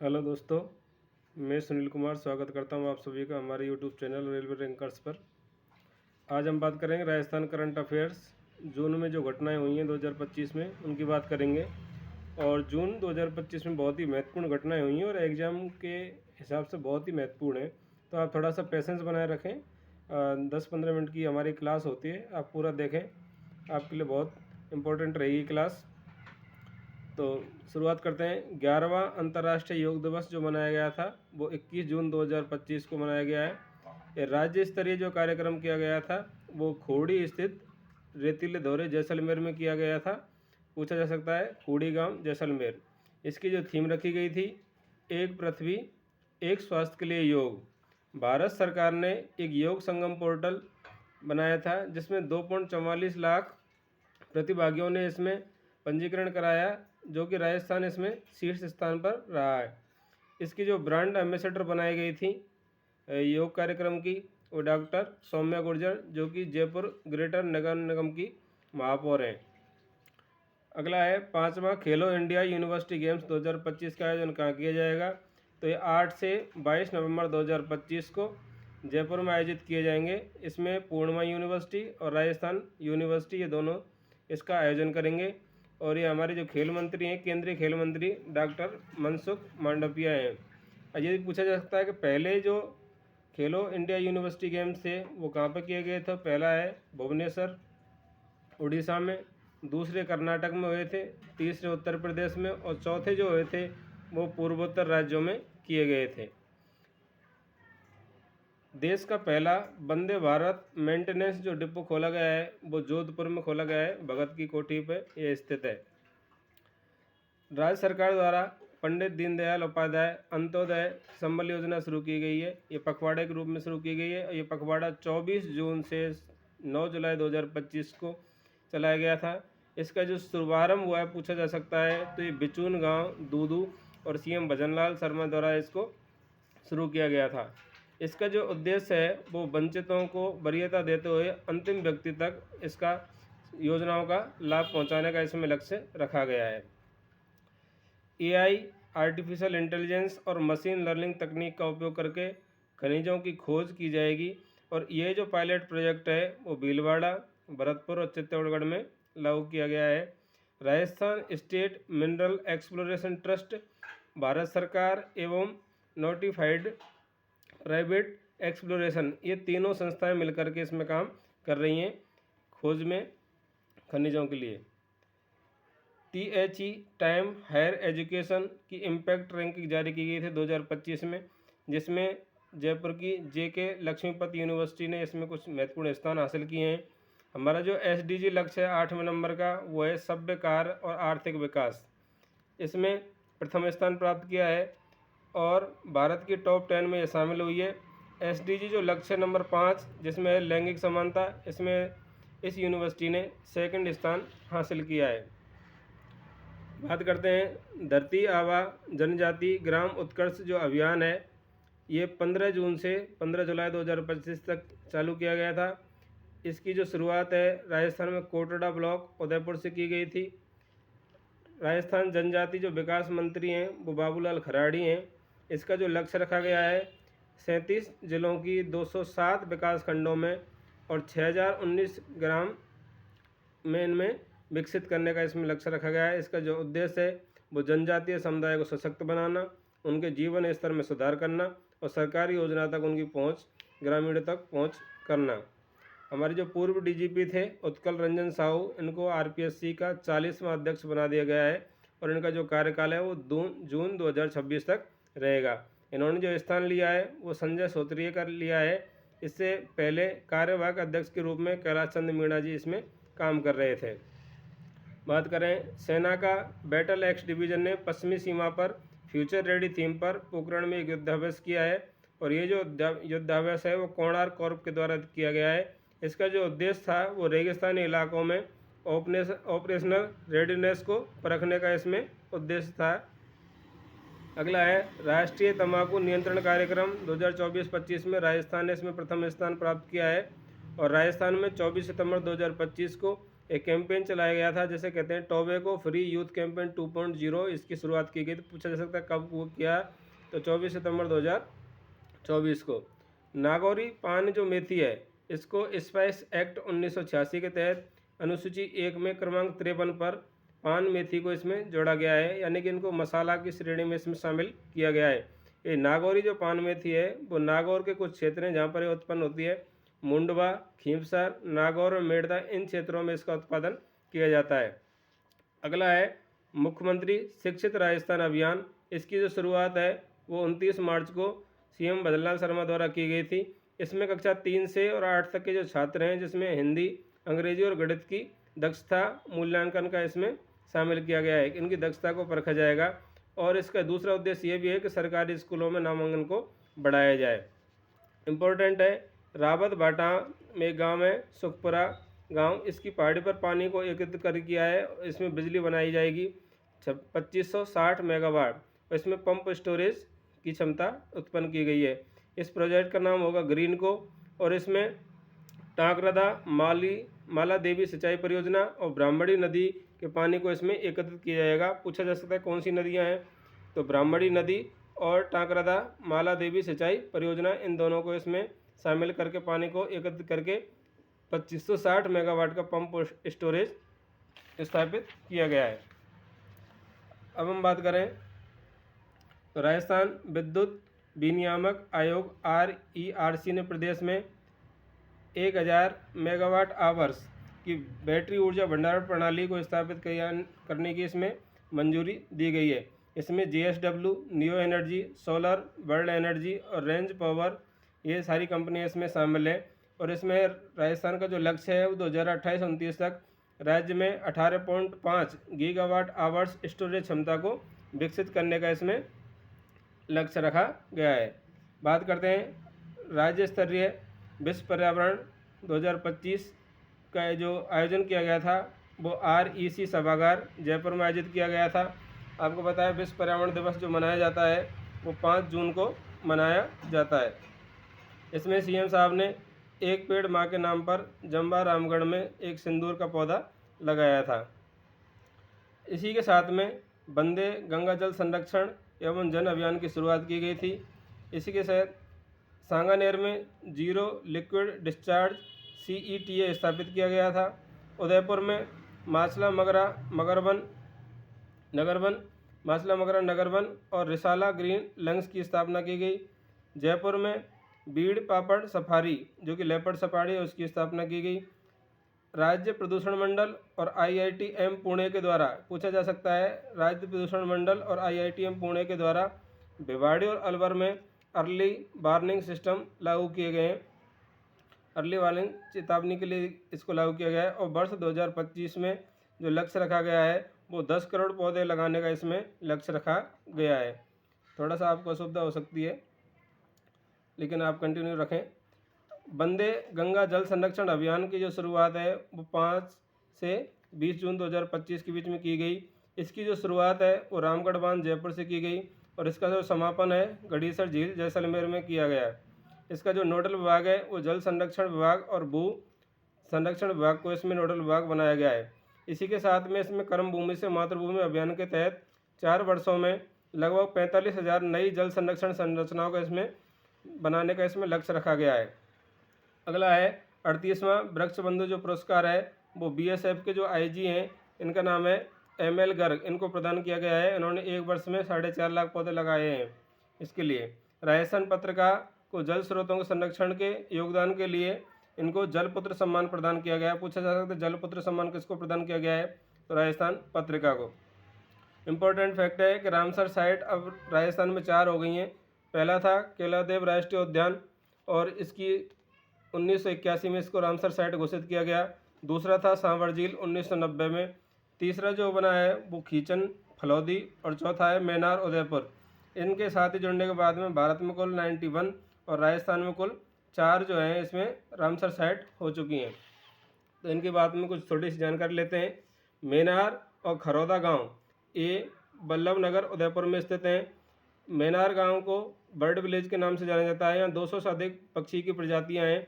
Hello दोस्तों, मैं सुनील कुमार स्वागत करता हूं आप सभी का हमारे यूट्यूब चैनल रेलवे रैंकर्स पर। आज हम बात करेंगे राजस्थान करंट अफेयर्स। जून में जो घटनाएं हुई हैं 2025 में उनकी बात करेंगे। और जून 2025 में बहुत ही महत्वपूर्ण घटनाएं हुई हैं और एग्ज़ाम के हिसाब से बहुत ही महत्वपूर्ण है। तो आप थोड़ा सा पेशेंस बनाए रखें। 10-15 मिनट की हमारी क्लास होती है, आप पूरा देखें, आपके लिए बहुत इम्पोर्टेंट रहेगी क्लास। तो शुरुआत करते हैं। 11वां अंतर्राष्ट्रीय योग दिवस जो मनाया गया था वो 21 जून 2025 को मनाया गया है। ये राज्य स्तरीय जो कार्यक्रम किया गया था वो खोड़ी स्थित रेतीले धोरे जैसलमेर में किया गया था। पूछा जा सकता है खोड़ी गांव जैसलमेर। इसकी जो थीम रखी गई थी, एक पृथ्वी एक स्वास्थ्य के लिए योग। भारत सरकार ने एक योग संगम पोर्टल बनाया था जिसमें 2.44 लाख प्रतिभागियों ने इसमें पंजीकरण कराया, जो कि राजस्थान इसमें शीर्ष स्थान पर रहा है। इसकी जो ब्रांड एम्बेसडर बनाई गई थी योग कार्यक्रम की, वो डॉक्टर सौम्या गुर्जर, जो कि जयपुर ग्रेटर नगर निगम की महापौर हैं। अगला है 5वां खेलो इंडिया यूनिवर्सिटी गेम्स 2025 का आयोजन कहाँ किया जाएगा। तो ये 8 से 22 नवंबर 2025 को जयपुर में आयोजित किए जाएंगे। इसमें पूर्णिमा यूनिवर्सिटी और राजस्थान यूनिवर्सिटी ये दोनों इसका आयोजन करेंगे। और ये हमारे जो खेल मंत्री हैं, केंद्रीय खेल मंत्री डॉक्टर मनसुख मांडविया हैं। और ये भी पूछा जा सकता है कि पहले जो खेलो इंडिया यूनिवर्सिटी गेम्स थे वो कहाँ पर किए गए थे। पहला है भुवनेश्वर उड़ीसा में, दूसरे कर्नाटक में हुए थे, तीसरे उत्तर प्रदेश में और चौथे जो हुए थे वो पूर्वोत्तर राज्यों में किए गए थे। देश का पहला वंदे भारत मेंटेनेंस जो डिपो खोला गया है वो जोधपुर में खोला गया है, भगत की कोठी पे ये स्थित है। राज्य सरकार द्वारा पंडित दीनदयाल उपाध्याय अंत्योदय संबल योजना शुरू की गई है। ये पखवाड़े के रूप में शुरू की गई है और ये पखवाड़ा 24 जून से 9 जुलाई 2025 को चलाया गया था। इसका जो शुभारंभ हुआ है पूछा जा सकता है तो ये बिचून गांव दूदू और सीएम भजनलाल शर्मा द्वारा इसको शुरू किया गया था। इसका जो उद्देश्य है वो वंचितों को वरीयता देते हुए अंतिम व्यक्ति तक इसका योजनाओं का लाभ पहुंचाने का इसमें लक्ष्य रखा गया है। एआई आर्टिफिशियल इंटेलिजेंस और मशीन लर्निंग तकनीक का उपयोग करके खनिजों की खोज की जाएगी। और ये जो पायलट प्रोजेक्ट है वो भीलवाड़ा, भरतपुर और चित्तौड़गढ़ में लागू किया गया है। Rajasthan state mineral exploration trust, Bharat सरकार एवं नोटिफाइड प्राइवेट एक्सप्लोरेशन, ये तीनों संस्थाएं मिलकर के इसमें काम कर रही हैं खोज में खनिजों के लिए। THE टाइम हायर एजुकेशन की इम्पैक्ट रैंकिंग जारी की गई थी 2025 में, जिसमें जयपुर की JK लक्ष्मीपति यूनिवर्सिटी ने इसमें कुछ महत्वपूर्ण स्थान हासिल किए हैं। हमारा जो SDG लक्ष्य है 8वें नंबर का वो है सभ्य कार्य और आर्थिक विकास। इसमें प्रथम स्थान प्राप्त किया है और भारत की टॉप 10 में ये शामिल हुई है। SDG जो लक्ष्य नंबर 5 जिसमें है लैंगिक समानता, इसमें इस यूनिवर्सिटी ने सेकंड स्थान हासिल किया है। बात करते हैं धरती आबा जनजाति ग्राम उत्कर्ष जो अभियान है, ये 15 जून से 15 जुलाई 2025 तक चालू किया गया था। इसकी जो शुरुआत है राजस्थान में कोटड़ा ब्लॉक उदयपुर से की गई थी। राजस्थान जनजाति जो विकास मंत्री हैं वो बाबूलाल खराड़ी हैं। इसका जो लक्ष्य रखा गया है 37 जिलों की 207 विकास खंडों में और 6019 ग्राम में इनमें विकसित करने का इसमें लक्ष्य रखा गया है। इसका जो उद्देश्य है वो जनजातीय समुदाय को सशक्त बनाना, उनके जीवन स्तर में सुधार करना और सरकारी योजना तक उनकी पहुंच, ग्रामीणों तक पहुंच करना। हमारे जो पूर्व DGP थे उत्कल रंजन साहू, इनको RPSC का 40वां अध्यक्ष बना दिया गया है और इनका जो कार्यकाल है वो जून 2026 तक रहेगा। इन्होंने जो स्थान लिया है वो संजय सोत्रिय का लिया है। इससे पहले कार्यवाहक अध्यक्ष के रूप में कैलाश चंद्र मीणा जी इसमें काम कर रहे थे। बात करें सेना का बैटल एक्स डिवीज़न ने पश्चिमी सीमा पर फ्यूचर रेडी थीम पर पोखरण में एक युद्धाभ्यास किया है और ये जो युद्धाभ्यास है वो कोणार्क कॉर्प के द्वारा किया गया है। इसका जो उद्देश्य था वो रेगिस्तानी इलाकों में ऑपरेशनल रेडीनेस को परखने का इसमें उद्देश्य था। अगला है राष्ट्रीय तंबाकू नियंत्रण कार्यक्रम 2024-25 में राजस्थान ने इसमें प्रथम स्थान प्राप्त किया है और राजस्थान में 24 सितंबर 2025 को एक कैंपेन चलाया गया था जिसे कहते हैं टोबैको फ्री यूथ कैंपेन 2.0। इसकी शुरुआत की गई। तो पूछा जा सकता है कब वो किया, तो 24 सितंबर 2024 को। नागौरी पान जो मेथी है, इसको स्पाइस एक्ट 1986 के तहत अनुसूची 1 में क्रमांक 53 पर पान मेथी को इसमें जोड़ा गया है, यानी कि इनको मसाला की श्रेणी में इसमें शामिल किया गया है। ये नागौरी जो पान मेथी है वो नागौर के कुछ क्षेत्र हैं जहाँ पर ये उत्पन्न होती है। मुंडवा, खींवसर, नागौर और मेड़ता, इन क्षेत्रों में इसका उत्पादन किया जाता है। अगला है मुख्यमंत्री शिक्षित राजस्थान अभियान। इसकी जो शुरुआत है वो 29 मार्च को सीएम भजनलाल शर्मा द्वारा की गई थी। इसमें कक्षा 3 से और 8 तक के जो छात्र हैं, जिसमें हिंदी, अंग्रेजी और गणित की दक्षता मूल्यांकन का इसमें शामिल किया गया है। इनकी दक्षता को परखा जाएगा। और इसका दूसरा उद्देश्य ये भी है कि सरकारी स्कूलों में नामांकन को बढ़ाया जाए। इम्पोर्टेंट है, रावत भाटा में गांव है सुखपुरा गांव, इसकी पहाड़ी पर पानी को एकत्रित कर किया है। इसमें बिजली बनाई जाएगी 2560 मेगावाट, और इसमें पंप स्टोरेज की क्षमता उत्पन्न की गई है। इस प्रोजेक्ट का नाम होगा ग्रीन को, और इसमें टाकरदा माला देवी सिंचाई परियोजना और ब्राह्मणी नदी के पानी को इसमें एकत्रित किया जाएगा। पूछा जा सकता है कौन सी नदियां हैं, तो ब्राह्मणी नदी और टाकरदा माला देवी सिंचाई परियोजना, इन दोनों को इसमें शामिल करके पानी को एकत्रित करके 2560 मेगावाट का पंप स्टोरेज स्थापित किया गया है। अब हम बात करें तो राजस्थान विद्युत विनियामक आयोग RERC ने प्रदेश में 1000 मेगावाट आवर्स की बैटरी ऊर्जा भंडारण प्रणाली को स्थापित करने की इसमें मंजूरी दी गई है। इसमें JSW, neo energy, solar, world energy और रेंज पावर, ये सारी कंपनियां इसमें शामिल हैं। और इसमें राजस्थान का जो लक्ष्य है वो 2028-29 तक राज्य में 18.5 गीगावाट आवर्स स्टोरेज क्षमता को विकसित करने का इसमें लक्ष्य रखा गया है। बात करते हैं राज्य स्तरीय विश्व पर्यावरण 2025 का जो आयोजन किया गया था वो REC सभागार जयपुर में आयोजित किया गया था। आपको पता है विश्व पर्यावरण दिवस जो मनाया जाता है वो 5 जून को मनाया जाता है। इसमें CM साहब ने एक पेड़ माँ के नाम पर जम्बा रामगढ़ में एक सिंदूर का पौधा लगाया था। इसी के साथ में वंदे गंगा जल संरक्षण एवं जन अभियान की शुरुआत की गई थी। इसी के साथ सांगानेर में जीरो लिक्विड डिस्चार्ज CETA स्थापित किया गया था। उदयपुर में माचला मगरा नगरवन और रिसाला ग्रीन लंग्स की स्थापना की गई। जयपुर में बीड़ पापड़ सफारी जो कि लेपर्ड सफारी है उसकी स्थापना की गई। राज्य प्रदूषण मंडल और IITM पुणे के द्वारा, पूछा जा सकता है, राज्य प्रदूषण मंडल और IITM पुणे के द्वारा भिवाड़ी और अलवर में अर्ली वार्निंग सिस्टम लागू किए गए हैं। अर्ली वार्निंग चेतावनी के लिए इसको लागू किया गया है। और वर्ष 2025 में जो लक्ष्य रखा गया है वो 10 करोड़ पौधे लगाने का इसमें लक्ष्य रखा गया है। थोड़ा सा आपको असुविधा हो सकती है लेकिन आप कंटिन्यू रखें। वंदे गंगा जल संरक्षण अभियान की जो शुरुआत है वो 5 से 20 जून 2025 के बीच में की गई। इसकी जो शुरुआत है वो रामगढ़ बांध जयपुर से की गई और इसका जो समापन है गढ़ीसर झील जैसलमेर में किया गया है। इसका जो नोडल विभाग है वो जल संरक्षण विभाग और भू संरक्षण विभाग को इसमें नोडल विभाग बनाया गया है। इसी के साथ में इसमें कर्म भूमि से मातृभूमि अभियान के तहत 4 वर्षों में लगभग 45,000 नई जल संरक्षण संरचनाओं को इसमें बनाने का इसमें लक्ष्य रखा गया है। अगला है 38वां वृक्ष बंधु जो पुरस्कार है वो BSF के जो IG हैं इनका नाम है ML गर्ग, इनको प्रदान किया गया है। इन्होंने 1 वर्ष में 4.5 लाख पौधे लगाए हैं। इसके लिए राजस्थान पत्रिका को जल स्रोतों के संरक्षण के योगदान के लिए इनको जलपुत्र सम्मान प्रदान किया गया है। पूछा जा सकता है जलपुत्र सम्मान किसको प्रदान किया गया है, तो राजस्थान पत्रिका को। इम्पोर्टेंट फैक्ट है कि रामसर साइट अब राजस्थान में 4 हो गई हैं। पहला था केलादेव राष्ट्रीय उद्यान और इसकी 1981 में इसको रामसर साइट घोषित किया गया। दूसरा था सांवर झील 1990 में। तीसरा जो बना है वो खीचन फलौदी और चौथा है मैनार उदयपुर। इनके साथ ही जुड़ने के बाद में भारत में कुल 91 और राजस्थान में कुल 4 जो हैं इसमें रामसर साइट हो चुकी हैं। तो इनके बाद में कुछ थोड़ी सी जानकारी लेते हैं। मैनार और खरौदा गांव ये बल्लभ नगर उदयपुर में स्थित हैं। मैनार गांव को बर्ड विलेज के नाम से जाना जाता है। यहाँ 200 से अधिक पक्षी की प्रजातियाँ हैं।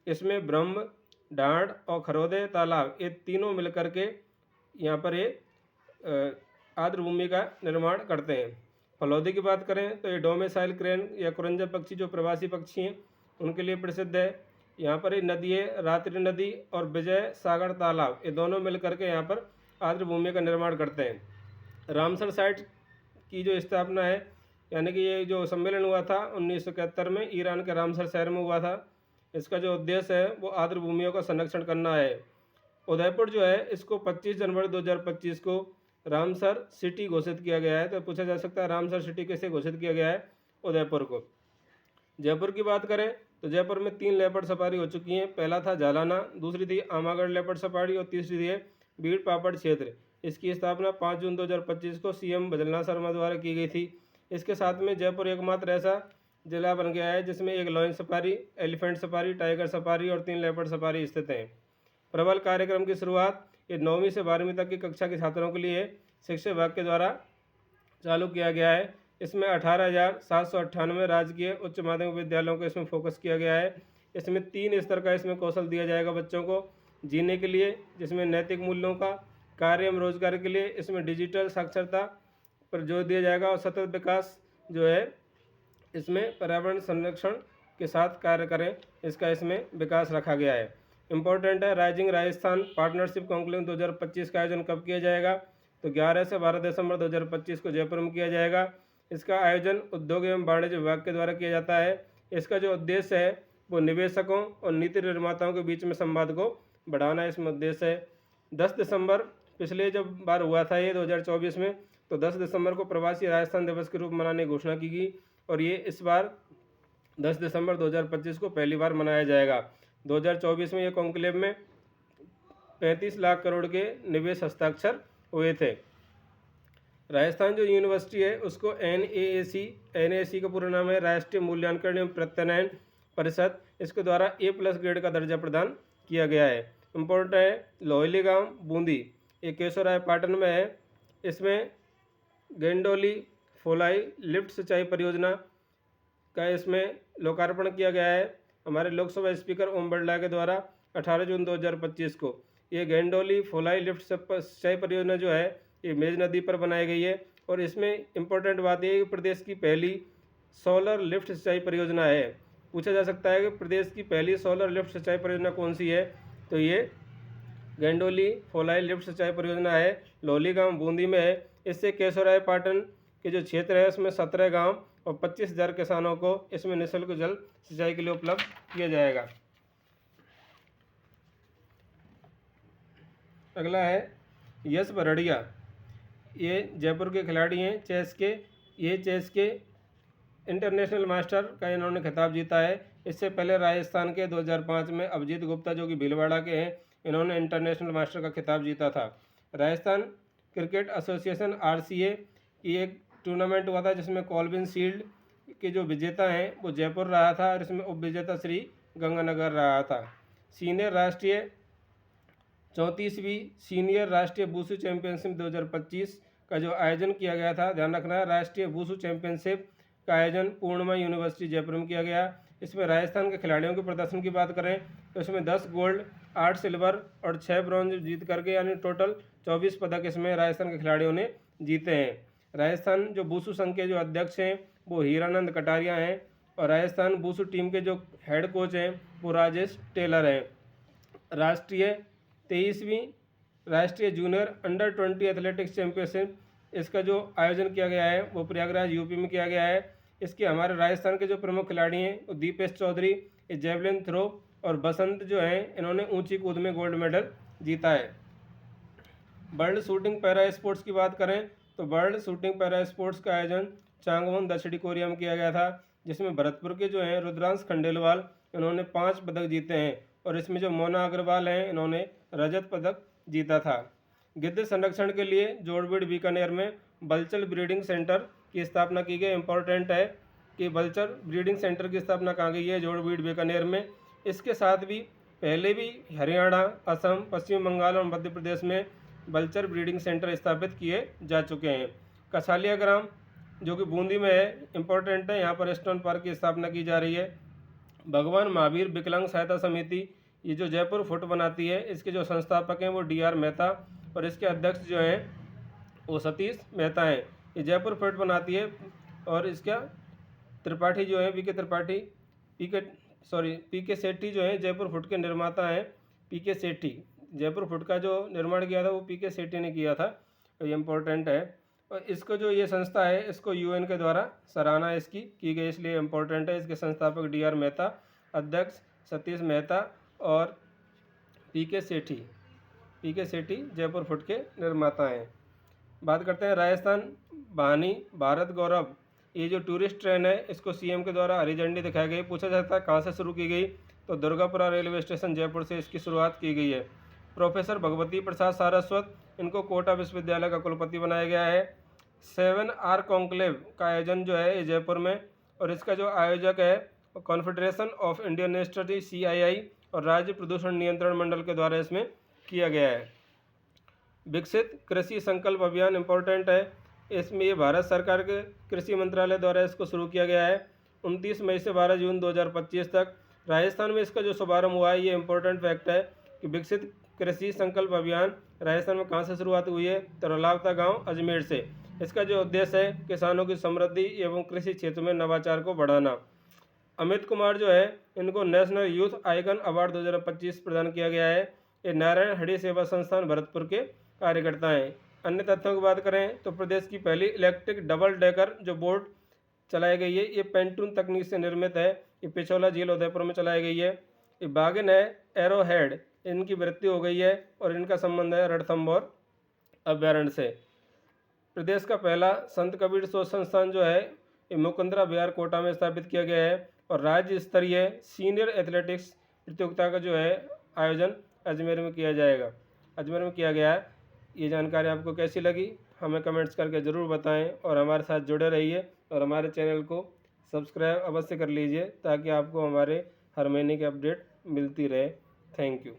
इसमें ब्रह्म, ढांड और खरोदे तालाब, ये तीनों मिलकर के यहाँ पर ये आर्द्र भूमि का निर्माण करते हैं। फलौदी की बात करें तो ये डोमेसाइल क्रेन या कुरंजा पक्षी जो प्रवासी पक्षी हैं उनके लिए प्रसिद्ध है। यहाँ पर ये नदी है, रात्रि नदी और विजय सागर तालाब, ये दोनों मिल करके यहाँ पर आर्द्र भूमि का निर्माण करते हैं। रामसर साइट की जो स्थापना है, यानी कि ये जो सम्मेलन हुआ था 1971 में ईरान के रामसर शहर में हुआ था, इसका जो उद्देश्य है वो आर्द्र भूमियों का संरक्षण करना है। उदयपुर जो है इसको 25 जनवरी 2025 को रामसर सिटी घोषित किया गया है। तो पूछा जा सकता है रामसर सिटी कैसे घोषित किया गया है उदयपुर को। जयपुर की बात करें तो जयपुर में 3 लेपर्ड सफारी हो चुकी हैं। पहला था जालाना, दूसरी थी आमागढ़ लेपर्ड सफारी और तीसरी थी बीड़ पापड़ क्षेत्र। इसकी स्थापना 5 जून 2025 को सीएम भजनलाल शर्मा द्वारा की गई थी। इसके साथ में जयपुर एकमात्र ऐसा जिला बन गया है जिसमें एक lion safari, elephant safari, tiger safari और 3 लेपर्ड सफारी स्थित हैं। प्रबल कार्यक्रम की शुरुआत ये 9वीं से 12वीं तक की कक्षा के छात्रों के लिए शिक्षा विभाग के द्वारा चालू किया गया है। इसमें 18,798 राजकीय उच्च माध्यमिक विद्यालयों को इसमें फोकस किया गया है। इसमें 3 स्तर का इसमें कौशल दिया जाएगा बच्चों को जीने के लिए, जिसमें नैतिक मूल्यों का, कार्य एवं रोजगार के लिए इसमें डिजिटल साक्षरता पर जोर दिया जाएगा और सतत विकास जो है इसमें पर्यावरण संरक्षण के साथ कार्य करें, इसका इसमें विकास रखा गया है। इम्पोर्टेंट है राइजिंग राजस्थान पार्टनरशिप कॉन्क्लेव 2025 का आयोजन कब किया जाएगा? तो 11 से 12 दिसंबर 2025 को जयपुर में किया जाएगा। इसका आयोजन उद्योग एवं वाणिज्य विभाग के द्वारा किया जाता है। इसका जो उद्देश्य है वो निवेशकों और नीति निर्माताओं के बीच में संवाद को बढ़ाना इसमें उद्देश्य है। 10 दिसंबर पिछले जब बार हुआ था ये 2024 में, तो 10 दिसंबर को प्रवासी राजस्थान दिवस के रूप में मनाने की घोषणा की गई और ये इस बार 10 दिसंबर 2025 को पहली बार मनाया जाएगा। 2024 में ये कॉन्क्लेव में 35 लाख करोड़ के निवेश हस्ताक्षर हुए थे। राजस्थान जो यूनिवर्सिटी है उसको NAAC का पूरा नाम है राष्ट्रीय मूल्यांकन एवं प्रत्यानयन परिषद, इसके द्वारा A+ ग्रेड का दर्जा प्रदान किया गया है। इम्पोर्टेंट है लोहली गांव बूंदी, ये केशवराय पाटन में है। इसमें गेंडोली फोलाई लिफ्ट सिंचाई परियोजना का इसमें लोकार्पण किया गया है हमारे लोकसभा स्पीकर ओम बिरला के द्वारा 18 जून 2025 को। ये गेंडोली फोलाई लिफ्ट सिंचाई परियोजना जो है ये मेज नदी पर बनाई गई है और इसमें इम्पोर्टेंट बात यह है कि प्रदेश की पहली सोलर लिफ्ट सिंचाई परियोजना है। पूछा जा सकता है कि प्रदेश की पहली सोलर लिफ्ट सिंचाई परियोजना कौन सी है? तो ये गेंडोली फोलाई लिफ्ट सिंचाई परियोजना है, लोहली गांव बूंदी में है। इससे केशवराय पाटन के जो क्षेत्र है उसमें 17 गांव और 25,000 किसानों को इसमें निःशुल्क जल सिंचाई के लिए उपलब्ध किया जाएगा। अगला है यश बरड़िया, ये जयपुर के खिलाड़ी हैं चेस के। ये चेस के इंटरनेशनल मास्टर का इन्होंने खिताब जीता है। इससे पहले राजस्थान के 2005 में अभिजीत गुप्ता जो कि भीलवाड़ा के हैं, इन्होंने इंटरनेशनल मास्टर का खिताब जीता था। राजस्थान क्रिकेट एसोसिएशन RCA की एक टूर्नामेंट हुआ था जिसमें कॉल्विन शील्ड के जो विजेता हैं वो जयपुर रहा था और इसमें उप विजेता श्री गंगानगर रहा था। सीनियर राष्ट्रीय 34वीं सीनियर राष्ट्रीय वुशु चैंपियनशिप 2025 का जो आयोजन किया गया था, ध्यान रखना राष्ट्रीय वुशु चैंपियनशिप का आयोजन पूर्णिमा यूनिवर्सिटी जयपुर में किया गया। इसमें राजस्थान के खिलाड़ियों के प्रदर्शन की बात करें तो इसमें 10 गोल्ड, 8 सिल्वर और 6 ब्रॉन्ज जीत करके यानी टोटल 24 पदक इसमें राजस्थान के खिलाड़ियों ने जीते हैं। राजस्थान जो वुशु संघ के जो अध्यक्ष हैं वो हीरानंद कटारिया हैं और राजस्थान वुशु टीम के जो हेड कोच हैं वो राजेश टेलर हैं। राष्ट्रीय 23वीं राष्ट्रीय जूनियर अंडर 20 एथलेटिक्स चैंपियनशिप, इसका जो आयोजन किया गया है वो प्रयागराज यूपी में किया गया है। इसके हमारे राजस्थान के जो प्रमुख खिलाड़ी हैं वो दीपेश चौधरी, ये जेवलिन थ्रो, और बसंत जो हैं इन्होंने ऊंची कूद में गोल्ड मेडल जीता है। वर्ल्ड शूटिंग पैरा स्पोर्ट्स की बात करें तो वर्ल्ड शूटिंग पैरा स्पोर्ट्स का आयोजन चांगवोन दक्षिणी कोरिया में किया गया था, जिसमें भरतपुर के जो हैं रुद्रांश खंडेलवाल इन्होंने 5 पदक जीते हैं और इसमें जो मोना अग्रवाल हैं इन्होंने रजत पदक जीता था। गिद्ध संरक्षण के लिए जोड़बीड़ बीकानेर में बलचल ब्रीडिंग सेंटर की स्थापना की गई। इंपॉर्टेंट है कि बलचल ब्रीडिंग सेंटर की स्थापना कहाँ गई है? जोड़बीड़ बीकानेर में। इसके साथ भी पहले भी हरियाणा, असम, पश्चिम बंगाल और मध्य प्रदेश में बलचर ब्रीडिंग सेंटर स्थापित किए जा चुके हैं। कसालिया ग्राम जो कि बूंदी में है, इंपॉर्टेंट है, यहाँ पर स्टोन पार्क की स्थापना की जा रही है। भगवान महावीर विकलांग सहायता समिति ये जो जयपुर फुट बनाती है इसके जो संस्थापक हैं वो DR मेहता और इसके अध्यक्ष जो हैं वो सतीश मेहता हैं। ये जयपुर फुट बनाती है और इसका त्रिपाठी जो है PK त्रिपाठी PK सेठी जो है जयपुर फुट के निर्माता हैं। PK सेठी, जयपुर फुट का जो निर्माण किया था वो PK सेठी ने किया था, तो ये इम्पोर्टेंट है। और इसको जो ये संस्था है इसको UN के द्वारा सराहना इसकी की गई, इसलिए इम्पोर्टेंट है। इसके संस्थापक DR मेहता, अध्यक्ष सतीश मेहता और PK सेठी जयपुर फुट के निर्माता हैं। बात करते हैं राजस्थान वाहनी भारत गौरव। ये जो टूरिस्ट ट्रेन है इसको CM के द्वारा हरी झंडी दिखाई गई। पूछा जाता है कहाँ से शुरू की गई, तो दुर्गापुरा रेलवे स्टेशन जयपुर से इसकी शुरुआत की गई है। प्रोफेसर भगवती प्रसाद सारस्वत, इनको कोटा विश्वविद्यालय का कुलपति बनाया गया है। 7R कॉन्क्लेव का आयोजन जो है ये जयपुर में, और इसका जो आयोजक है confederation of Indian industry CII और राज्य प्रदूषण नियंत्रण मंडल के द्वारा इसमें किया गया है। विकसित कृषि संकल्प अभियान इम्पोर्टेंट है, इसमें ये भारत सरकार के कृषि मंत्रालय द्वारा इसको शुरू किया गया है। 29 मई से 12 जून 2025 तक राजस्थान में इसका जो शुभारंभ हुआ है, ये इम्पोर्टेंट फैक्ट है कि विकसित कृषि संकल्प अभियान राजस्थान में कहाँ से शुरुआत हुई है, तो रलावता गांव अजमेर से। इसका जो उद्देश्य है किसानों की समृद्धि एवं कृषि क्षेत्र में नवाचार को बढ़ाना। अमित कुमार जो है इनको नेशनल यूथ आइकन अवार्ड 2025 प्रदान किया गया है। ये नारायण हरि सेवा संस्थान भरतपुर के कार्यकर्ता हैं। अन्य तथ्यों की बात करें तो प्रदेश की पहली इलेक्ट्रिक डबल डेकर जो बोट चलाई गई है ये पेंटून तकनीक से निर्मित है। ये पिछोला झील उदयपुर में चलाई गई है। ये बागिन है एरो हेड, इनकी मृत्यु हो गई है और इनका संबंध है रणथंभौर अभ्यारण्य से। प्रदेश का पहला संत कबीर शोध संस्थान जो है ये मुकुंदरा बिहार कोटा में स्थापित किया गया है। और राज्य स्तरीय सीनियर एथलेटिक्स प्रतियोगिता का जो है आयोजन अजमेर में किया गया है। ये जानकारी आपको कैसी लगी हमें कमेंट्स करके ज़रूर बताएं और हमारे साथ जुड़े रहिए और हमारे चैनल को सब्सक्राइब अवश्य कर लीजिए ताकि आपको हमारे हर महीने की अपडेट मिलती रहे। Thank you.